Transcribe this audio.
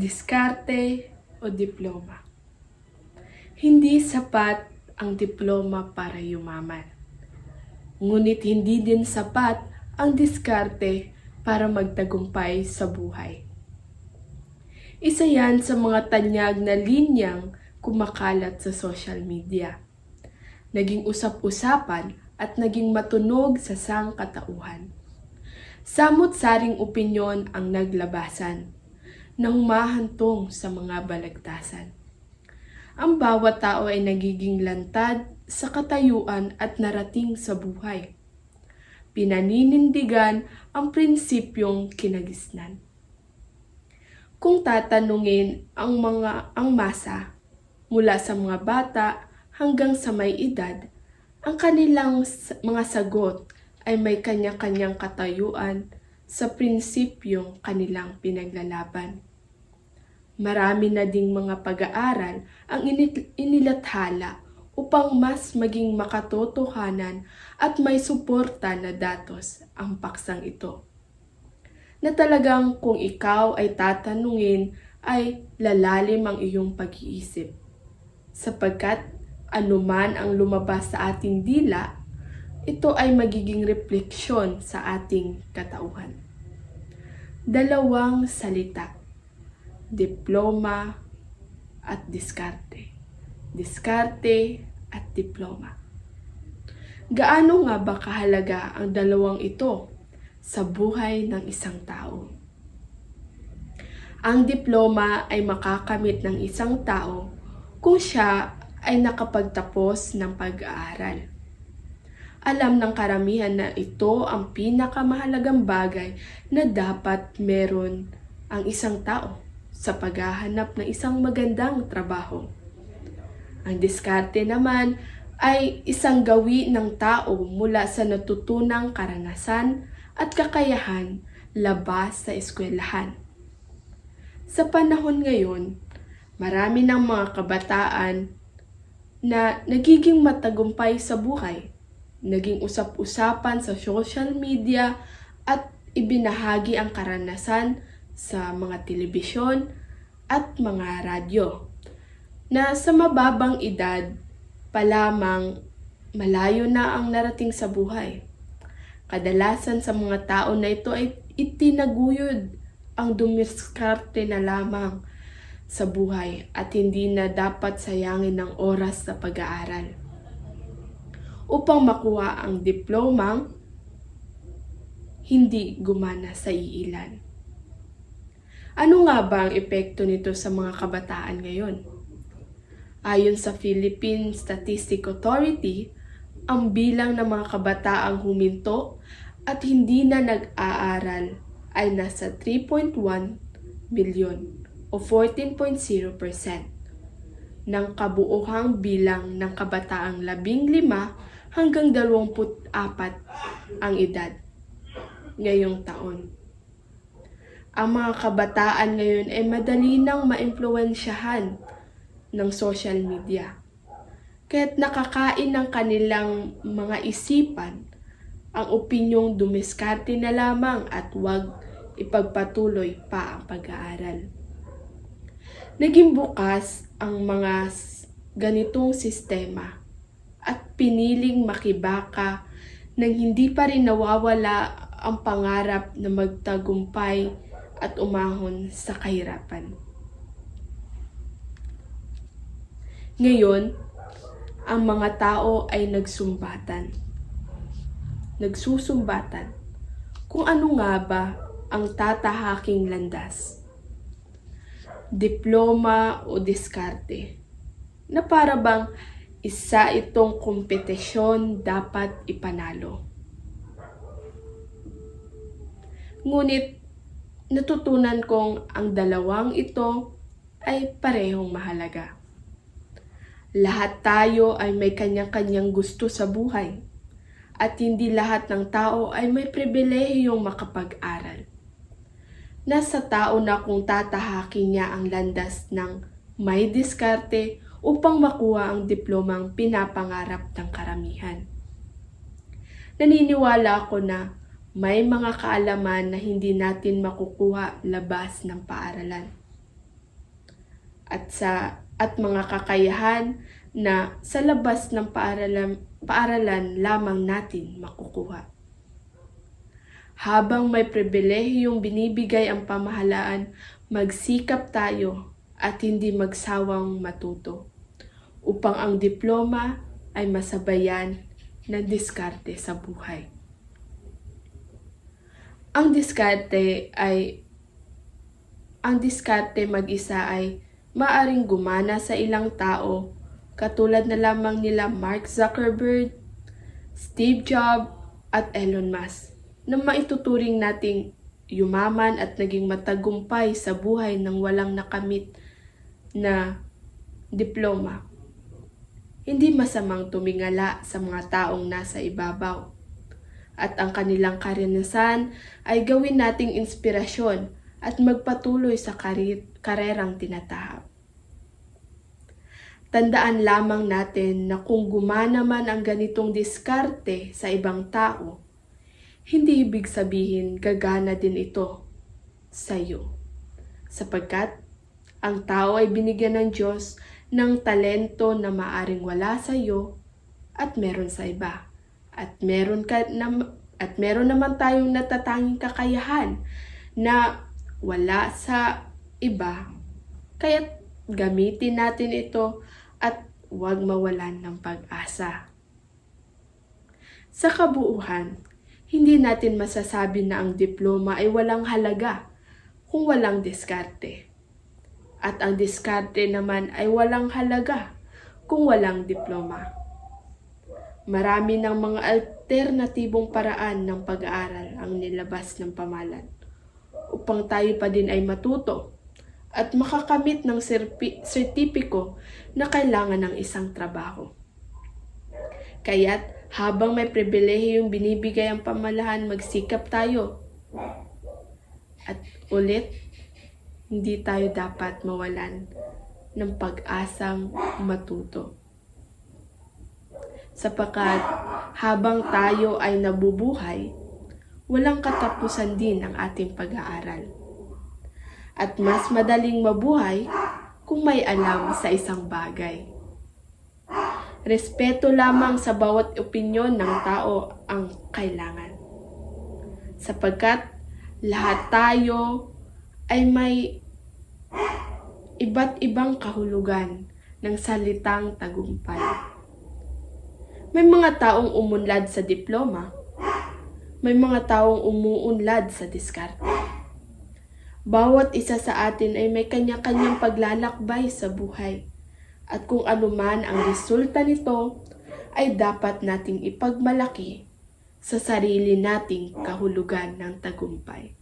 diskarte o diploma. Hindi sapat ang diploma para yumaman. Ngunit hindi din sapat ang diskarte para magtagumpay sa buhay. Isa yan sa mga tanyag na linyang kumakalat sa social media. Naging usap-usapan at naging matunog sa sangkatauhan. Samot-saring opinyon ang naglabasan na humahantong sa mga balagtasan. Ang bawat tao ay nagiging lantad sa katayuan at narating sa buhay. Pinaninindigan ang prinsipyong kinagisnan. Kung tatanungin ang masa mula sa mga bata hanggang sa may edad, ang kanilang mga sagot ay may kanya-kanyang katayuan sa prinsipyong kanilang pinaglalaban. Marami na ding mga pag-aaral ang inilathala upang mas maging makatotohanan at may suporta na datos ang paksang ito. Na talagang kung ikaw ay tatanungin ay lalalim ang iyong pag-iisip. Sapagkat anuman ang lumabas sa ating dila, ito ay magiging refleksyon sa ating katauhan. Dalawang salita. Diploma at diskarte. Diskarte at diploma. Gaano nga ba kahalaga ang dalawang ito sa buhay ng isang tao? Ang diploma ay makakamit ng isang tao kung siya ay nakapagtapos ng pag-aaral. Alam ng karamihan na ito ang pinakamahalagang bagay na dapat meron ang isang tao sa paghahanap ng isang magandang trabaho. Ang diskarte naman ay isang gawi ng tao mula sa natutunang karanasan at kakayahan labas sa eskwelahan. Sa panahon ngayon, marami ng mga kabataan na nagiging matagumpay sa buhay, naging usap-usapan sa social media at ibinahagi ang karanasan sa mga telebisyon at mga radyo, na sa mababang edad pa lamang malayo na ang narating sa buhay. Kadalasan sa mga tao na ito ay itinaguyod ang dumiskarte na lamang sa buhay at hindi na dapat sayangin ng oras sa pag-aaral. Upang makuha ang diplomang hindi gumana sa iilan. Ano nga ba ang epekto nito sa mga kabataan ngayon? Ayon sa Philippine Statistics Authority, ang bilang ng mga kabataang huminto at hindi na nag-aaral ay nasa 3.1 milyon o 14.0% ng kabuuhang bilang ng kabataang 15 hanggang 24 ang edad ngayong taon. Ang mga kabataan ngayon ay madali nang maimpluwensyahan ng social media. Kaya't nakakain ng kanilang mga isipan ang opinyong dumiskarte na lamang at huwag ipagpatuloy pa ang pag-aaral. Naging bukas ang mga ganitong sistema at piniling makibaka nang hindi pa rin nawawala ang pangarap na magtagumpay at umahon sa kahirapan. Ngayon, ang mga tao ay nagsusumbatan kung ano nga ba ang tatahaking landas. Diploma o diskarte, na para bang isa itong kompetisyon dapat ipanalo. Ngunit natutunan kong ang dalawang ito ay parehong mahalaga. Lahat tayo ay may kanya-kanyang gusto sa buhay at hindi lahat ng tao ay may pribilehiyong makapag-aral. Nasa tao na kung tatahakin niya ang landas ng may diskarte upang makuha ang diplomang pinapangarap ng karamihan. Naniniwala ako na may mga kaalaman na hindi natin makukuha labas ng paaralan. at mga kakayahan na sa labas ng paaralan lamang natin makukuha. Habang may pribilehiyong binibigay ang pamahalaan, magsikap tayo at hindi magsawang matuto upang ang diploma ay masabayan ng diskarte sa buhay. Ang diskarte mag-isa ay maaring gumana sa ilang tao katulad na lamang nila Mark Zuckerberg, Steve Jobs at Elon Musk na maituturing nating yumaman at naging matagumpay sa buhay ng walang nakamit na diploma. Hindi masamang tumingala sa mga taong nasa ibabaw at ang kanilang karanasan ay gawin nating inspirasyon at magpatuloy sa karerang tinatahak. Tandaan lamang natin na kung gumana man ang ganitong diskarte sa ibang tao, hindi ibig sabihin gagana din ito sa iyo. Sapagkat ang tao ay binigyan ng Diyos ng talento na maaring wala sa iyo at meron sa iba. At meron naman tayong natatanging kakayahan na wala sa iba. Kaya gamitin natin ito at huwag mawalan ng pag-asa. Sa kabuuan, hindi natin masasabi na ang diploma ay walang halaga kung walang diskarte. At ang diskarte naman ay walang halaga kung walang diploma. Marami ng mga alternatibong paraan ng pag-aaral ang nilabas ng pamahalaan upang tayo pa din ay matuto at makakamit ng sertipiko na kailangan ng isang trabaho. Kaya't habang may pribilehiyong binibigay ang pamahalaan, magsikap tayo. At ulit, hindi tayo dapat mawalan ng pag-asang matuto. Sapagkat habang tayo ay nabubuhay, walang katapusan din ang ating pag-aaral. At mas madaling mabuhay kung may alam sa isang bagay. Respeto lamang sa bawat opinyon ng tao ang kailangan. Sapagkat lahat tayo ay may iba't ibang kahulugan ng salitang tagumpay. May mga taong umunlad sa diploma, may mga taong umuunlad sa diskarte. Bawat isa sa atin ay may kanya-kanyang paglalakbay sa buhay. At kung anuman ang resulta nito, ay dapat nating ipagmalaki sa sarili nating kahulugan ng tagumpay.